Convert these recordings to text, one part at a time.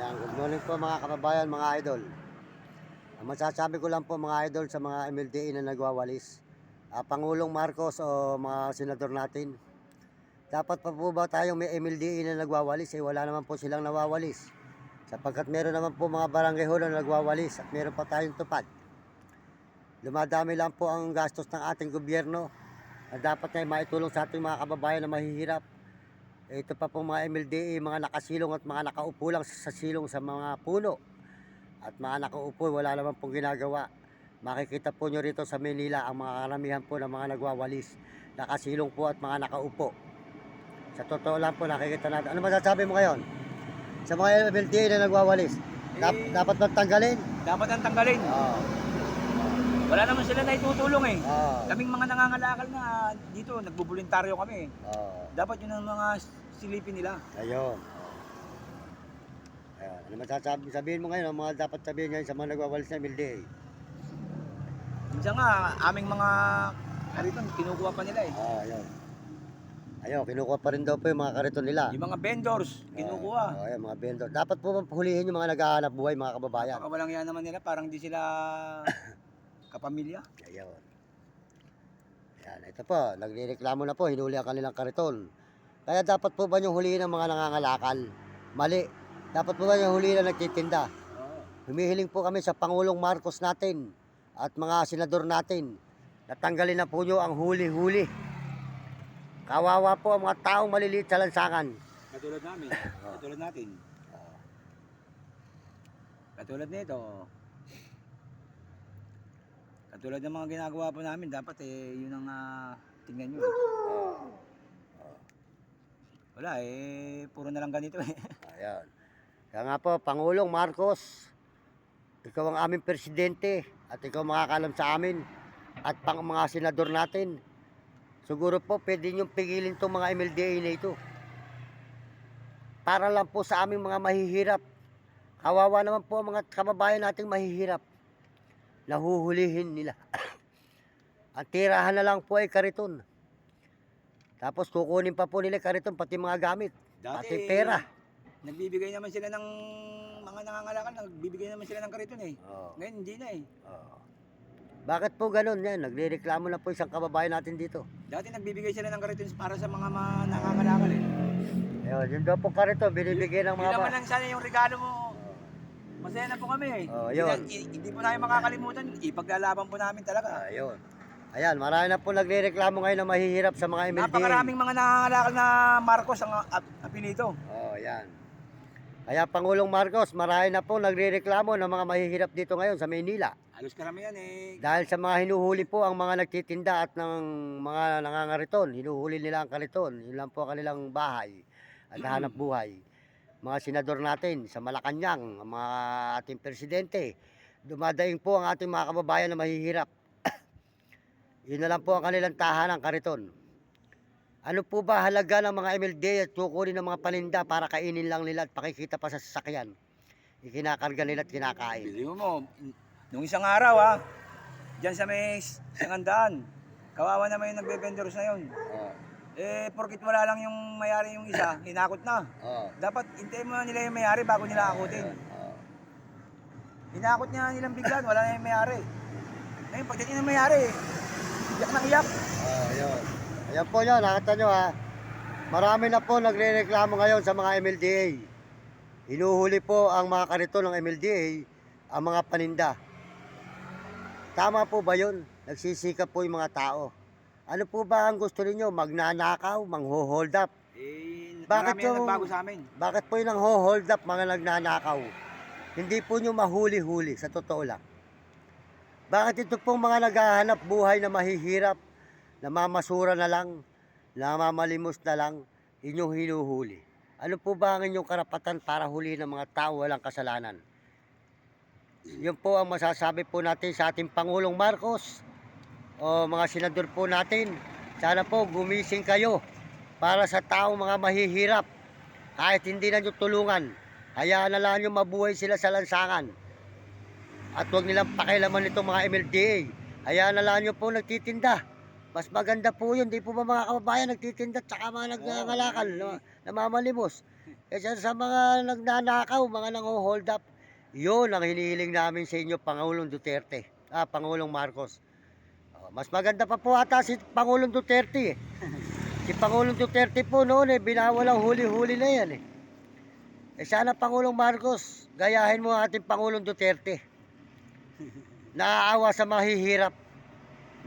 Yan, good morning po mga kababayan, mga idol. Ang masasabi ko lang po mga idol sa mga MLDA na nagwawalis, Pangulong Marcos o mga senador natin, dapat pa po ba tayong may MLDA na nagwawalis? Wala naman po silang nawawalis. Sapagkat meron naman po mga barangay hall na nagwawalis at meron pa tayong tupad. Lumadami lang po ang gastos ng ating gobyerno na dapat na maitulong sa ating mga kababayan na mahihirap. Ito pa pong mga MLDA, mga nakasilong at mga nakaupo lang sa silong sa mga puno. At mga nakaupo, wala naman pong ginagawa. Makikita po nyo rito sa Manila ang mga karamihan po ng mga nagwawalis. Nakasilong po at mga nakaupo. Sa totoo lang po nakikita natin. Ano masasabi mo ngayon? Sa mga MLDA na nagwawalis, dapat bang tanggalin? Dapat ang tanggalin. Wala naman sila na itutulong eh. Kaming mga nangangalakal na dito, nagbuboluntaryo kami. Dapat yun ang mga silipin nila. Ayun. Ayun. Ano sabihin mo ngayon? Ang mga dapat sabihin ngayon sa mga nagwawalis na MLDA? Minsan nga, aming mga kariton, kinukuha pa nila eh. Ayun. Ayun, kinukuha pa rin daw po yung mga kariton nila. Yung mga vendors, kinukuha. Ayun, mga vendor. Dapat po hulihin yung mga naghahanap buhay, mga kababayan. Baka walang yan naman nila, parang di sila kapamilya. Ayun. Yan, ito po, nagrereklamo na po, hinuli ang kanilang kariton. Kaya dapat po ba yung hulihin ang mga nangangalakal? Mali. Dapat po ba yung hulihin ang nagtitinda? Humihiling po kami sa Pangulong Marcos natin at mga senador natin. Natanggalin na po nyo ang huli-huli. Kawawa po ang mga taong maliliit sa lansangan. Katulad namin, katulad natin. Katulad nito. Katulad ng mga ginagawa po namin, dapat eh, yun ang tingnan nyo. Wala eh, puro na lang ganito eh. Ayan. Kaya nga po, Pangulong Marcos, ikaw ang aming presidente at ikaw makakalam sa amin at pang mga senador natin. Siguro po, pwede niyong pigilin itong mga MLDA na ito. Para lang po sa aming mga mahihirap. Kawawa naman po ang mga kababayan nating mahihirap. Nahuhulihin nila. Ang tirahan na lang po ay kariton. Tapos kukunin pa po nila kariton, pati mga gamit, pati pera. Nagbibigay naman sila ng mga nangangalakal, nagbibigay naman sila ng kariton eh. Ngayon hindi na eh. Bakit po ganun yan? Nagrereklamo na po isang kababayan natin dito. Dati nagbibigay sila ng kariton para sa mga nangangalakal eh. Ayun, yung daw po kariton, binibigay ng mga... Yun naman lang sana yung regalo mo. Masaya na po kami eh. Yun. Hindi po namin makakalimutan, ipaglalaban po namin talaga. Ayun. Ayan, marami na po nagrereklamo ngayon na mahihirap sa mga MLDA. Napakaraming mga nangangalakal na Marcos ang apelyido. Ayan. Kaya Pangulong Marcos, marami na po nagrereklamo ng mga mahihirap dito ngayon sa Maynila. Halos karamihan eh. Dahil sa mga hinuhuli po ang mga nagtitinda at ng mga nangangariton, hinuhuli nila ang kariton, yun lang po ang kanilang bahay at hanap buhay. Mga senador natin sa Malacanang, ang mga ating presidente, dumadaing po ang ating mga kababayan na mahihirap. Yun na lang po ang kanilang tahanan, kariton. Ano po ba halaga ng mga MLDA at kukunin ng mga paninda para kainin lang nila at pakikita pa sa sasakyan? Ikinakarga nila at kinakain. Biliw mo, nung isang araw dyan sa may sangandaan, kawawa naman yung nagbe-vendors na yun. Eh, porkit wala lang yung mayari yung isa, hinakot na. Dapat hintayin mo na nila yung mayari bago nila akutin. Hinakot niya nilang biglan, wala na yung mayari. Ngayon, pagdating ng mayari, iyak na iyak. Ayun. Ayan po nyo, nakita nyo ha. Marami na po nagre-reklamo ngayon sa mga MLDA. Hinuhuli po ang mga kariton ng MLDA, ang mga paninda. Tama po ba yun? Nagsisikap po yung mga tao. Ano po ba ang gusto niyo? Magnanakaw, mangho-hold up? Bakit yung nagbago sa amin? Bakit po yung nang-hold up mga nagnanakaw? Hindi po nyo mahuli-huli, sa totoo lang. Bakit ito pong mga naghahanap buhay na mahihirap, namamasura na lang, namamalimos na lang, inyong hinuhuli? Ano po ba ang inyong karapatan para huli ng mga tao walang kasalanan? Yun po ang masasabi po natin sa ating Pangulong Marcos o mga senador po natin. Sana po gumising kayo para sa taong mga mahihirap. Kahit hindi na nyo tulungan, hayaan na lang nyo mabuhay sila sa lansangan. At huwag nilang pakialaman itong mga MLDA. Hayaan na lang nyo po nagtitinda. Mas maganda po yun. Di po ba mga kababayan nagtitinda at saka mga nagngangalakal, namamalimos. Sa mga nagnanakaw, mga nang-hold up, yun ang hinihiling namin sa inyo, Pangulong Duterte, Pangulong Marcos. Mas maganda pa po ata si Pangulong Duterte eh. Si Pangulong Duterte po noon binawal ang huli-huli na yan eh. Sana Pangulong Marcos, gayahin mo ang ating Pangulong Duterte. Naaawa sa mahihirap.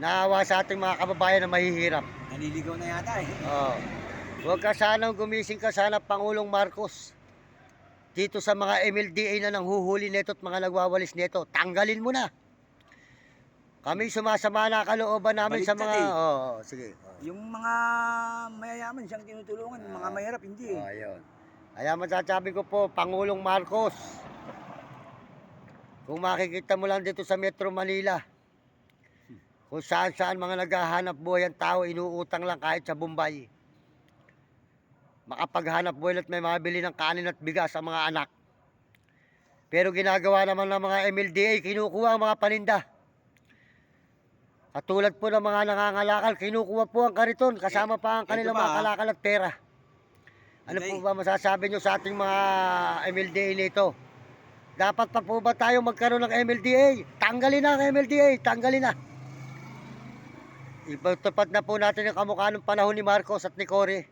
Naaawa sa ating mga kababayan na mahihirap. Naliligaw na yata eh. Huwag ka sanang gumising ka sana Pangulong Marcos. Dito sa mga MLDA na nanghuhuli nito at mga nagwawalis nito, tanggalin mo na. Kami sumasama na kalooban namin sa mga... sige. Yung mga mayayaman siyang tinutulungan, yung mga mahirap hindi eh. Ayun. Kaya masasabi ko po, Pangulong Marcos, kung makikita mo lang dito sa Metro Manila, kung saan-saan mga naghahanap buhay ang tao, inuutang lang kahit sa Bombay. Makapaghanap buhay at may mabili ng kanin at bigas ang mga anak. Pero ginagawa naman ng mga MLDA, kinukuha ang mga paninda. Katulad po ng mga nangangalakal, kinukuha po ang kariton, kasama pa ang kanilang mga kalakal at pera. Ano po ba masasabi nyo sa ating mga MLDA nito? Dapat pa po ba tayo magkaroon ng MLDA? Tanggalin na ang MLDA, tanggalin na. Ipagtupad na po natin ang kamukha ng panahon ni Marcos at ni Cory.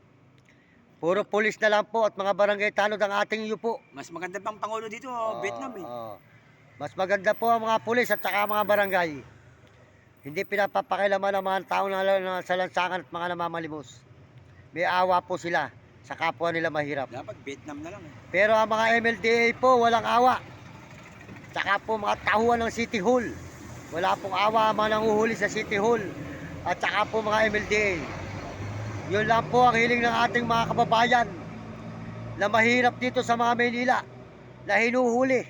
Puro pulis na lang po at mga barangay tanod ang ating yupo. Mas maganda pang Pangulo dito, Vietnam eh. Mas maganda po ang mga pulis at saka mga barangay. Hindi pinapapakilaman ang mga tao na sa lansangan at mga namamalimos. May awa po sila sa kapwa nila mahirap. Dapat Vietnam na lang eh. Pero ang mga MLDA po walang awa. Saka po mga tahuan ng City Hall. Wala pong awa ang mga nanguhuli sa City Hall. At saka po mga MLDA. Yun lang po ang hiling ng ating mga kababayan na mahirap dito sa mga Maynila na hinuhuli.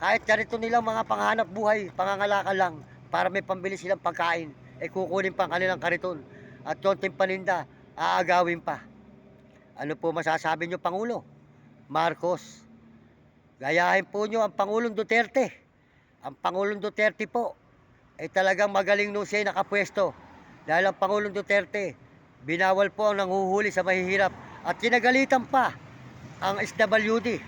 Kahit ganito nilang mga panghanap buhay, pangangalakal lang para may pambili silang pagkain. Kukunin pa ang kanilang kariton at konting paninda, aagawin pa. Ano po masasabi nyo, Pangulo? Marcos, gayahin po nyo ang Pangulong Duterte. Ang Pangulong Duterte po ay talagang magaling nung siya nakapwesto. Dahil ang Pangulong Duterte, binawal po ang nanghuhuli sa mahihirap at kinagalitan pa ang SWD.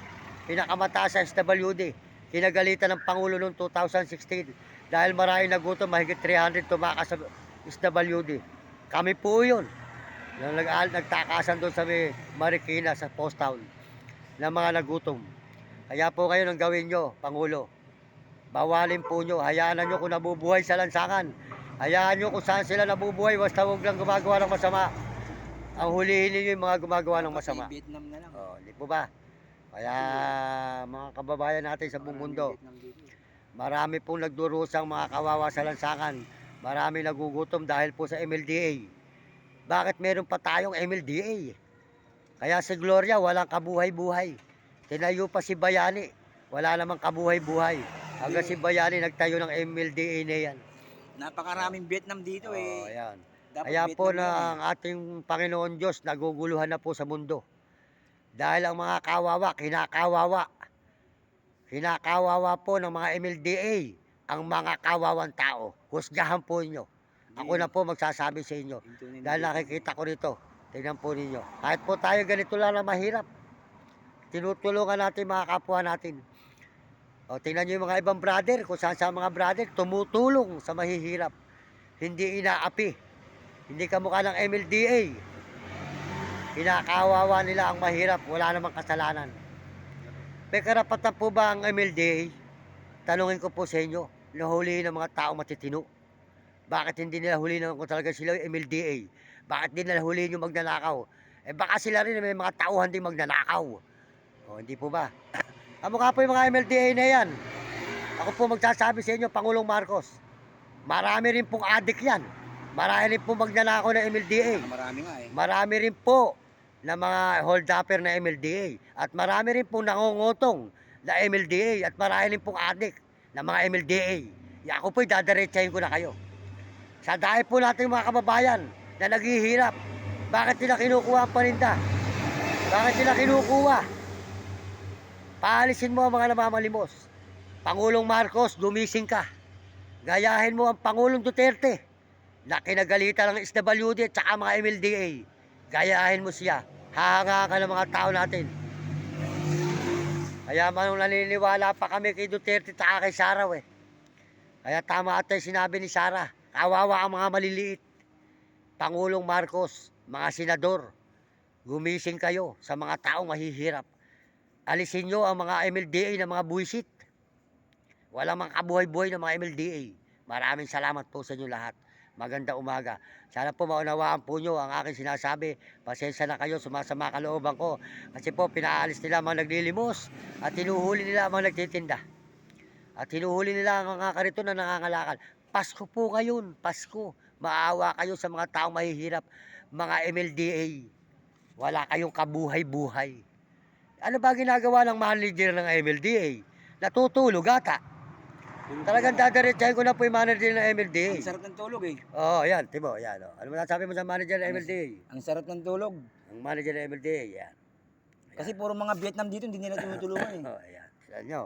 Pinakamataas sa SWD. Kinagalitan ng Pangulo noong 2016 dahil maraming nagutom, mahigit 300 tumakas sa SWD. Kami po yun. Nagtakasan doon sa Marikina, sa Post Town, ng mga nagutom. Kaya po kayo nang gawin nyo, Pangulo. Bawalin po nyo, hayaan nyo kung nabubuhay sa lansangan. Hayaan nyo kung saan sila nabubuhay, basta huwag lang gumagawa ng masama. Ang hulihin ninyo yung mga gumagawa ng masama. Vietnam na lang. Hindi po ba? Kaya mga kababayan natin sa buong mundo, marami pong nagdurusang mga kawawa sa lansangan. Marami nagugutom dahil po sa MLDA. Bakit meron pa tayong MLDA? Kaya si Gloria walang kabuhay-buhay. Tinayo pa si Bayani, wala namang kabuhay-buhay. Hanggang si Bayani nagtayo ng MLDA na yan. Napakaraming Vietnam dito eh. Yan. Dapat Kaya po Vietnam na ang ating Panginoon Diyos naguguluhan na po sa mundo. Dahil ang mga kawawa, kinakawawa. Kinakawawa po ng mga MLDA ang mga kawawang tao. Husgahan po inyo. Ako na po magsasabi sa inyo. Dahil nakikita ko rito. Tingnan po ninyo. Kahit po tayo ganito lang na mahirap, tinutulungan natin mga kapwa natin. Tingnan nyo yung mga ibang brother, kung saan sa mga brother, tumutulong sa mahihirap. Hindi inaapi. Hindi kamukha ng MLDA. Kinakawawa nila ang mahirap, wala namang kasalanan. May karapatan po ba ang MLDA? Tanungin ko po sa inyo, nahulihin ng mga tao matitino. Bakit hindi nila hulihin kung talaga sila yung MLDA? Bakit hindi nila hulihin yung magnanakaw? Baka sila rin may mga tauhan din magnanakaw. Hindi po ba? Kamukha po yung mga MLDA na yan. Ako po magsasabi sa inyo, Pangulong Marcos, marami rin pong adik yan. Marami rin pong magnanakaw na MLDA. Marami nga eh. Marami rin po na mga hold-upper na MLDA. At marami rin pong nangungutong na MLDA. At marami rin pong adik na mga MLDA. Ako po'y dadaretsahin ko na kayo. Sa dahil po natin mga kababayan na naghihirap, bakit nila kinukuha ang paninda? Bakit nila kinukuha? Paalisin mo ang mga namamalimos. Pangulong Marcos, gumising ka. Gayahin mo ang Pangulong Duterte na kinagalitan ng SWD at saka mga MLDA. Gayahin mo siya. Hahanga ka ng mga tao natin. Kaya manong naniniwala pa kami kay Duterte at kay Sara eh. Kaya tama ata yung sinabi ni Sara. Kawawa ang mga maliliit. Pangulong Marcos, mga senador, gumising kayo sa mga taong mahihirap. Alisin nyo ang mga MLDA na mga buwisit. Walang mga kabuhay-buhay na mga MLDA. Maraming salamat po sa inyo lahat. Maganda umaga. Sana po maunawaan po nyo ang aking sinasabi. Pasensya na kayo, sumasama kalooban ko. Kasi po pinaalis nila ang mga naglilimos at hinuhuli nila ang mga nagtitinda. At hinuhuli nila ang mga karito na nangangalakal. Pasko po ngayon, Pasko. Maawa kayo sa mga taong mahihirap, mga MLDA. Wala kayong kabuhay-buhay. Ano ba ginagawa ng manager ng MLDA? Natutulog ata. Talagang dadiretsahin ko na po yung manager ng MLDA. Ang sarap ng tulog eh. Oo, yan, Tibo, yan. Oh. Ano masasabi mo sa manager ng MLDA? Ang sarap ng tulog. Ang manager ng MLDA, yan. Kasi puro mga Vietnam dito, hindi nila tinutulungan eh. Oh, ayan, sila nyo.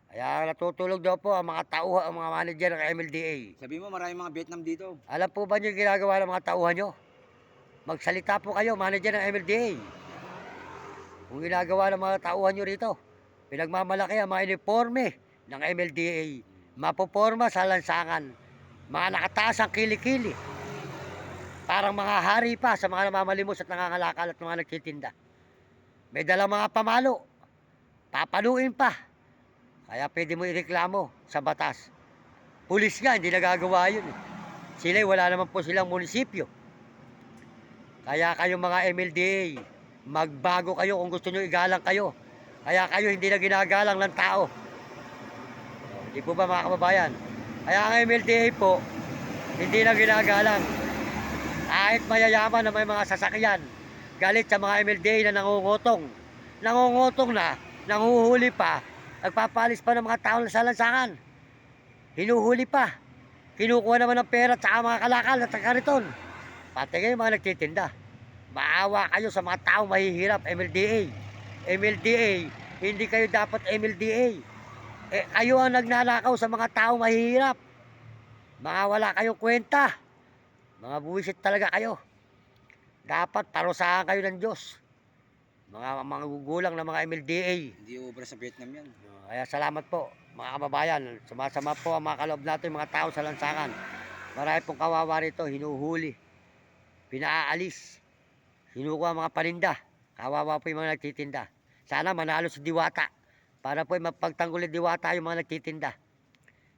Kaya natutulog daw po ang mga tauhan, ang mga manager ng MLDA. Sabi mo, maraming mga Vietnam dito. Alam po ba nyo yung ginagawa ng mga tauhan nyo? Magsalita po kayo, manager ng MLDA. Kung ginagawa ng mga tauhan nyo rito, pinagmamalaki ang mga uniforme ng MLDA. Mapoporma sa lansangan. Mga nakataas ang kilikili. Parang mga hari pa sa mga namamalimos at nangangalakal at mga nagtitinda. May dalang mga pamalo. Papaluin pa. Kaya pwede mo ireklamo sa batas. Pulis nga, hindi nagagawa yun. Sila wala naman po silang munisipyo. Kaya kayong mga MLDA, magbago kayo kung gusto nyo igalang kayo. Kaya kayo hindi na ginagalang ng tao. Hindi po ba mga kababayan? Kaya ang MLDA po, hindi na ginagalang. Kahit mayayaman na may mga sasakyan, galit sa mga MLDA na nangungutong. Nangungutong na, nanguhuli pa, nagpapalis pa ng mga tao sa lansangan. Hinuhuli pa. Kinukuha naman ng pera at saka mga kalakal at kariton. Pati kayo mga nagtitinda. Maawa kayo sa mga taong mahihirap, MLDA. MLDA, hindi kayo dapat MLDA. Kayo ang nagnanakaw sa mga taong mahihirap. Mga wala kayong kwenta. Mga buwisit talaga kayo. Dapat parusahan kayo ng Diyos. Mga gugulang ng mga MLDA. Hindi ubra sa Vietnam yan. Kaya salamat po mga kababayan. Sumasama po ang mga kaloob natin mga tao sa lansangan. Marami pong kawawa rito, hinuhuli. Pinaalis. Hinukuha ang mga paninda. Kawawa po yung mga nagtitinda. Sana manalo si Diwata. Para po mapagtanggol ni Diwata yung mga nagtitinda.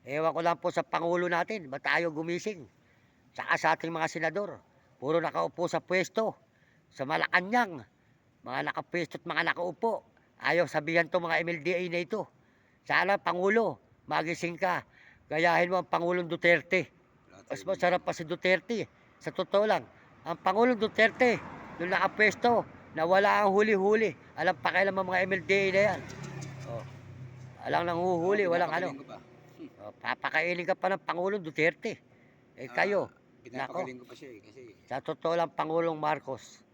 Ewan ko lang po sa Pangulo natin. Ba't tayo gumising? Saka sa ating mga senador. Puro nakaupo sa pwesto. Sa Malacanang. Mga nakapwesto at mga nakaupo. Ayaw sabihan to mga MLDA na ito. Sana Pangulo, magising ka. Gayahin mo ang Pangulong Duterte. Mas masarap pa si Duterte. Sa totoo lang, ang Pangulong Duterte, nung nakapwesto, na wala ang huli-huli. Alam pa kailan mga MLDA na yan. Oh. Alang nang huhuli, walang ano. Oh, papakainin ka pa ng Pangulong Duterte. Kayo, nako. Pinapagaling ko pa siya eh. Kasi Sa totoo lang, Pangulong Marcos,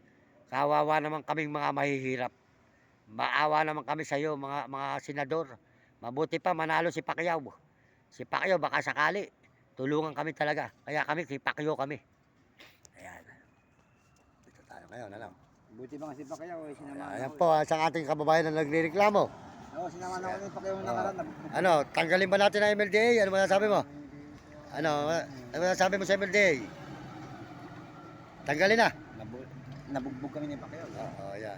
kawawa naman kaming mga mahihirap. Maawa naman kami sa iyo, mga senador. Mabuti pa manalo si Pacquiao. Si Pacquiao baka sakali. Tulungan kami talaga. Kaya kami, si Pacquiao kami. Ayan. Dito tayo ngayon, ano? buti ba kasi Pacquiao eh. Sinama Ayan po, sa ating kababayan na nagrereklamo. Oo, sinama na ako ni Pacquiao nakaraan. Ano, tanggalin ba natin ang MLDA? Ano masasabi mo? Ano masasabi mo sa MLDA? Tanggalin na. Nabugbog kami ni Pacquiao. Oo, ayan.